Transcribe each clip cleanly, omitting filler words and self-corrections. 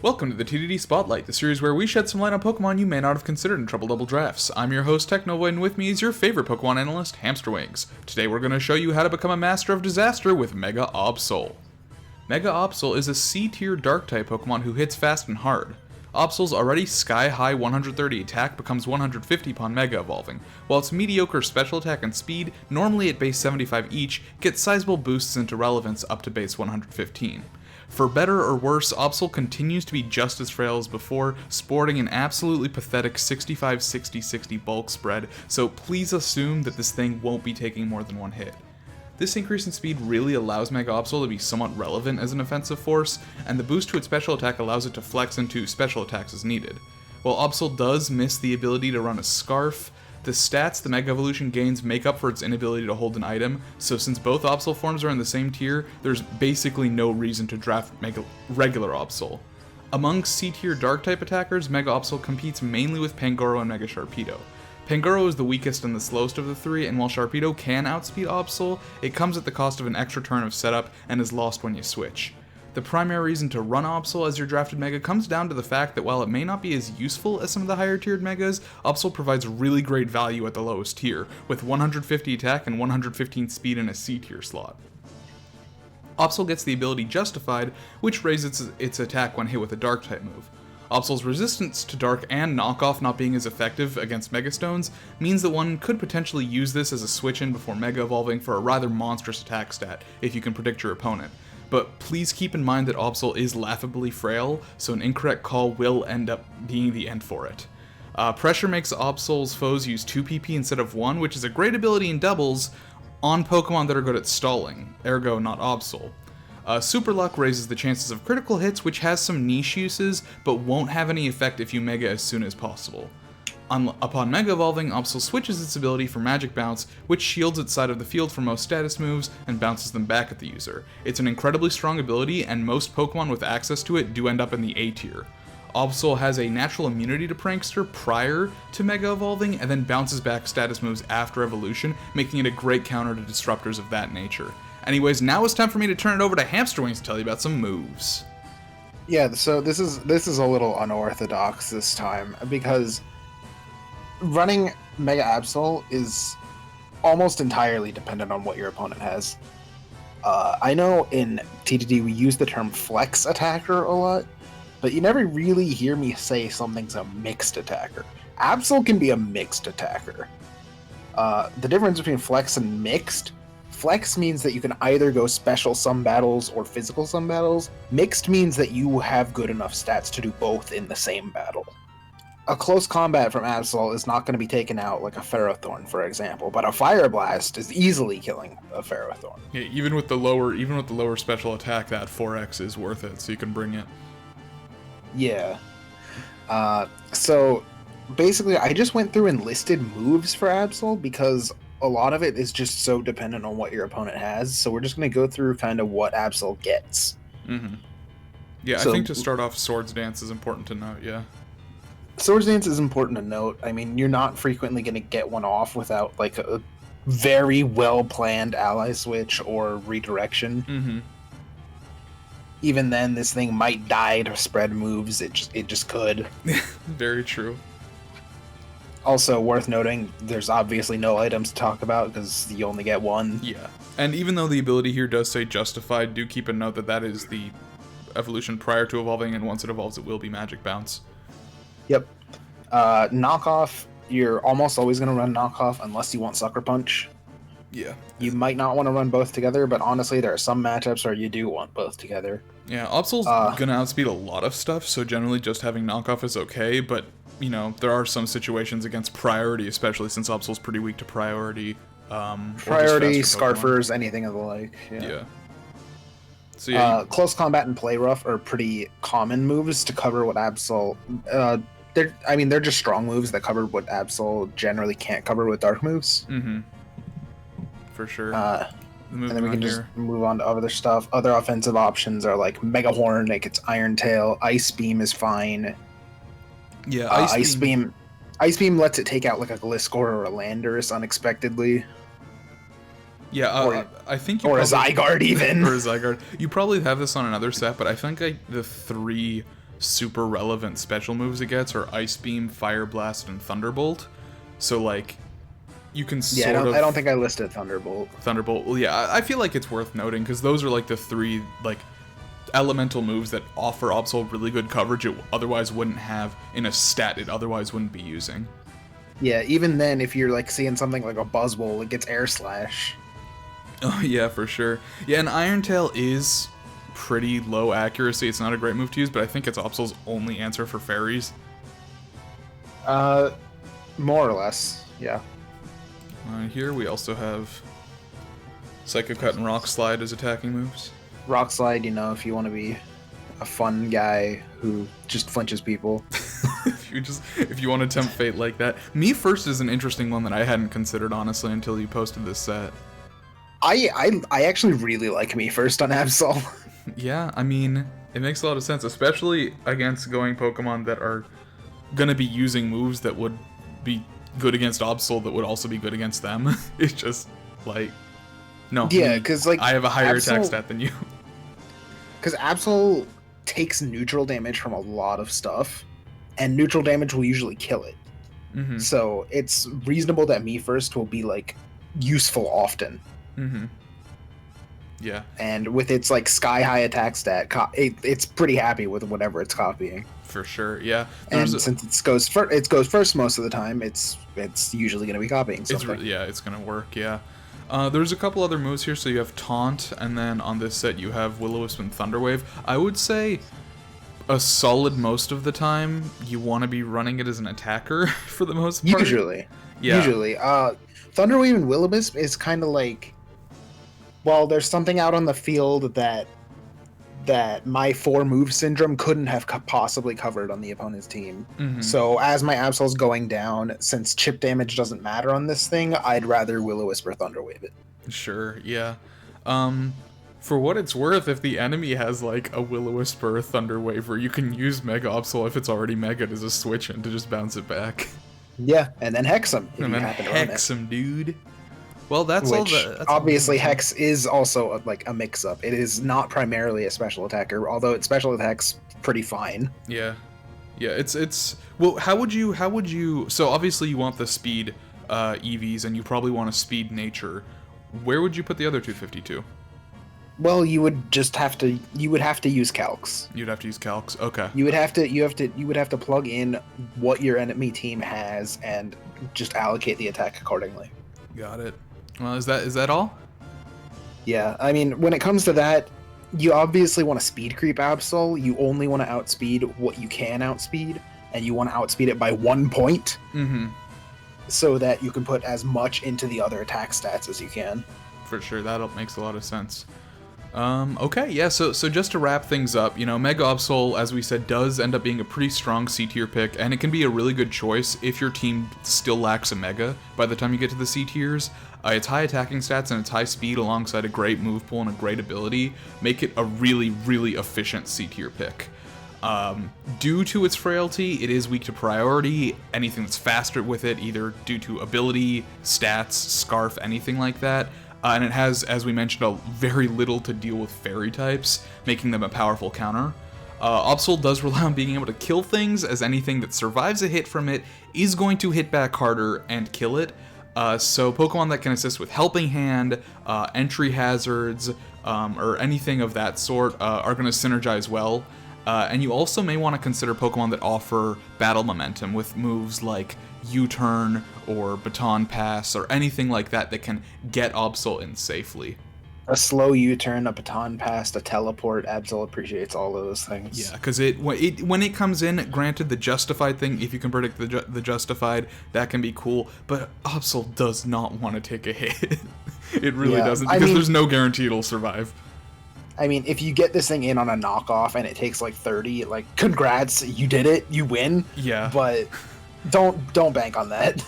Welcome to the TDD Spotlight, the series where we shed some light on Pokemon you may not have considered in Trouble Double Drafts. I'm your host, Technovoid, and with me is your favorite Pokemon analyst, Hamsterwings. Today we're going to show you how to become a master of disaster with Mega Absol. Mega Absol is a C-tier Dark-type Pokemon who hits fast and hard. Absol's already sky-high 130 attack becomes 150 upon Mega Evolving, while its mediocre special attack and speed, normally at base 75 each, get sizable boosts into relevance up to base 115. For better or worse, Absol continues to be just as frail as before, sporting an absolutely pathetic 65-60-60 bulk spread, so please assume that this thing won't be taking more than one hit. This increase in speed really allows Mega Absol to be somewhat relevant as an offensive force, and the boost to its special attack allows it to flex into special attacks as needed. While Absol does miss the ability to run a Scarf, the stats the Mega Evolution gains make up for its inability to hold an item, so since both Absol forms are in the same tier, there's basically no reason to draft regular Absol. Among C-tier Dark-type attackers, Mega Absol competes mainly with Pangoro and Mega Sharpedo. Pangoro is the weakest and the slowest of the three, and while Sharpedo can outspeed Absol, it comes at the cost of an extra turn of setup and is lost when you switch. The primary reason to run Absol as your drafted Mega comes down to the fact that while it may not be as useful as some of the higher tiered Megas, Absol provides really great value at the lowest tier, with 150 attack and 115 speed in a C tier slot. Absol gets the ability Justified, which raises its attack when hit with a Dark type move. Absol's resistance to Dark and Knockoff not being as effective against Megastones means that one could potentially use this as a switch-in before Mega Evolving for a rather monstrous attack stat, if you can predict your opponent. But please keep in mind that Absol is laughably frail, so an incorrect call will end up being the end for it. Pressure makes Absol's foes use 2 PP instead of 1, which is a great ability in doubles on Pokemon that are good at stalling, ergo not Absol. Super Luck raises the chances of critical hits, which has some niche uses, but won't have any effect if you Mega as soon as possible. Upon Mega Evolving, Absol switches its ability for Magic Bounce, which shields its side of the field from most status moves and bounces them back at the user. It's an incredibly strong ability, and most Pokemon with access to it do end up in the A tier. Absol has a natural immunity to Prankster prior to Mega Evolving, and then bounces back status moves after evolution, making it a great counter to disruptors of that nature. Anyways, now it's time for me to turn it over to Hamsterwings to tell you about some moves. Yeah, so this is a little unorthodox this time, because running Mega Absol is almost entirely dependent on what your opponent has. I know in TDD we use the term flex attacker a lot, but you never really hear me say something's a mixed attacker. Absol can be a mixed attacker. The difference between flex and mixed: flex means that you can either go special some battles or physical some battles. Mixed means that you have good enough stats to do both in the same battle. A close combat from Absol is not going to be taken out like a Ferrothorn, for example, but a Fire Blast is easily killing a Ferrothorn. Yeah, even with the lower special attack, that 4x is worth it, so you can bring it. Yeah. So basically, I just went through and listed moves for Absol because a lot of it is just so dependent on what your opponent has. So we're just going to go through kind of what Absol gets. Mm-hmm. Yeah, so, I think to start off, Swords Dance is important to note, yeah. Swords Dance is important to note. I mean, you're not frequently going to get one off without like a very well-planned ally switch or redirection. Mm-hmm. Even then, this thing might die to spread moves. It just could. Very true. Also worth noting, there's obviously no items to talk about because you only get one. Yeah, and even though the ability here does say Justified, do keep a note that that is the evolution prior to evolving, and once it evolves, it will be Magic Bounce. Yep. Knockoff, you're almost always going to run Knockoff unless you want Sucker Punch. Yeah. You might not want to run both together, but honestly, there are some matchups where you do want both together. Yeah, Absol's going to outspeed a lot of stuff, so generally just having Knockoff is okay, but, you know, there are some situations against Priority, especially since Absol's pretty weak to Priority. Priority, Scarfers, anything of the like. Yeah. So yeah, Close Combat and Play Rough are pretty common moves to cover what Absol... they're just strong moves that cover what Absol generally can't cover with dark moves. Mm-hmm. For sure. And then we can just move on to other stuff. Other offensive options are like Mega Horn, like it's Iron Tail. Ice Beam is fine. Yeah, Ice Beam lets it take out like a Gliscor or a Landorus unexpectedly. Yeah, I think you or probably, a Zygarde even. Or a Zygarde. You probably have this on another set, but I think the three super relevant special moves it gets are Ice Beam, Fire Blast, and Thunderbolt. So like, you can Yeah, I don't think I listed Thunderbolt. Thunderbolt. Well, yeah, I feel like it's worth noting because those are like the three like elemental moves that offer Absol really good coverage it otherwise wouldn't have in a stat it otherwise wouldn't be using. Yeah, even then, if you're like seeing something like a Buzzwole, it gets Air Slash. Oh yeah, for sure. Yeah, and Iron Tail is pretty low accuracy. It's not a great move to use, but I think it's Absol's only answer for fairies. More or less, yeah. Here we also have Psycho Cut and Rock Slide as attacking moves. Rock Slide, you know, if you want to be a fun guy who just flinches people. if you want to tempt fate like that. Me First is an interesting one that I hadn't considered honestly until you posted this set. I actually really like Me First on Absol. Yeah, I mean, it makes a lot of sense, especially against going Pokemon that are gonna be using moves that would be good against Absol that would also be good against them. It's just like, no. Yeah, because like I have a higher attack stat than you. Because Absol takes neutral damage from a lot of stuff, and neutral damage will usually kill it. Mm-hmm. So it's reasonable that Me First will be like useful often. Mm-hmm. Yeah. And with its like sky high attack stat, it's pretty happy with whatever it's copying. For sure, yeah. Since it goes first most of the time, it's usually going to be copying something. It's going to work. Yeah. There's a couple other moves here. So you have Taunt, and then on this set you have Will-O-Wisp and Thunderwave. I would say a solid most of the time you want to be running it as an attacker for the most part. Usually. Thunderwave and Will-O-Wisp is kind of like, well, there's something out on the field that my 4-move syndrome couldn't have possibly covered on the opponent's team. Mm-hmm. So as my Absol's going down, since chip damage doesn't matter on this thing, I'd rather Will-O-Wisp or Thunderwave it. Sure, yeah. For what it's worth, if the enemy has like a Will-O-Wisp or a Thunderwave, you can use Mega Absol if it's already Mega'd as a switch and to just bounce it back. Yeah, and then Hex him. And then Hex him, dude. Well, that's obviously Hex is also like a mix-up. It is not primarily a special attacker, although its special attack's pretty fine. Yeah, it's well. How would you? So obviously you want the speed EVs, and you probably want a speed nature. Where would you put the other 252? Well, you would have to use calcs. You'd have to use calcs. Okay. You would have to plug in what your enemy team has and just allocate the attack accordingly. Got it. Well, is that all? Yeah, I mean, when it comes to that, you obviously want to speed creep Absol. You only want to outspeed what you can outspeed, and you want to outspeed it by 1 point. Mm-hmm. So that you can put as much into the other attack stats as you can. For sure, that makes a lot of sense. Okay, yeah, so just to wrap things up, Mega Absol, as we said, does end up being a pretty strong C-tier pick, and it can be a really good choice if your team still lacks a Mega by the time you get to the C-tiers. Its high attacking stats and its high speed alongside a great move pool and a great ability make it a really, really efficient C-tier pick. Due to its frailty, it is weak to priority. Anything that's faster with it, either due to ability, stats, scarf, anything like that. And it has, as we mentioned, very little to deal with fairy types, making them a powerful counter. Absol does rely on being able to kill things, as anything that survives a hit from it is going to hit back harder and kill it. So Pokemon that can assist with Helping Hand, entry hazards, or anything of that sort are going to synergize well. And you also may want to consider Pokemon that offer battle momentum with moves like U-turn or Baton Pass or anything like that that can get Absol in safely. A slow U-turn, a Baton Pass, a teleport, Absol appreciates all of those things. Yeah, because when it comes in, granted the Justified thing, if you can predict the Justified, that can be cool, but Absol does not want to take a hit. It really doesn't, because there's no guarantee it'll survive. I mean, if you get this thing in on a knockoff and it takes like 30, like, congrats, you did it, you win. Yeah. But don't bank on that.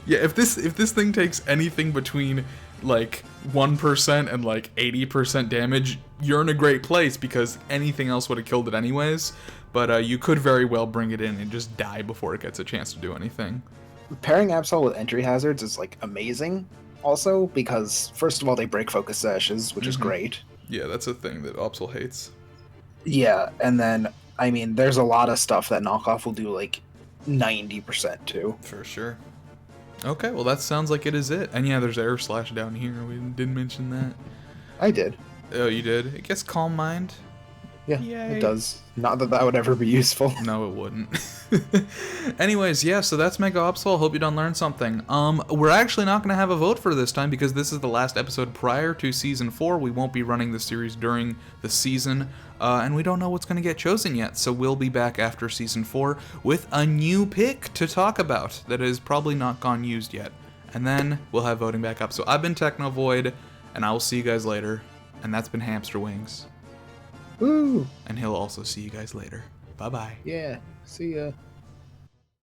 Yeah, if this thing takes anything between like 1% and like 80% damage, you're in a great place because anything else would have killed it anyways. But you could very well bring it in and just die before it gets a chance to do anything. Pairing Absol with entry hazards is like amazing also because first of all they break focus sashes, which is great. Yeah, that's a thing that Absol hates. Yeah, and then I mean, there's a lot of stuff that knockoff will do like 90% too. For sure. Okay, well that sounds like it is it. And yeah, there's air slash down here. We didn't mention that. I did. Oh, you did? It gets Calm Mind. Yeah, Yay. it does. Not that that would ever be useful. No, it wouldn't. Anyways, yeah, so that's Mega Absol. Hope you done learned something. We're actually not going to have a vote for this time because this is the last episode prior to Season 4. We won't be running the series during the season, and we don't know what's going to get chosen yet, so we'll be back after Season 4 with a new pick to talk about that is probably not gone used yet. And then we'll have voting back up. So I've been Technovoid, and I will see you guys later. And that's been Hamsterwings. Woo! And he'll also see you guys later. Bye-bye. Yeah, see ya.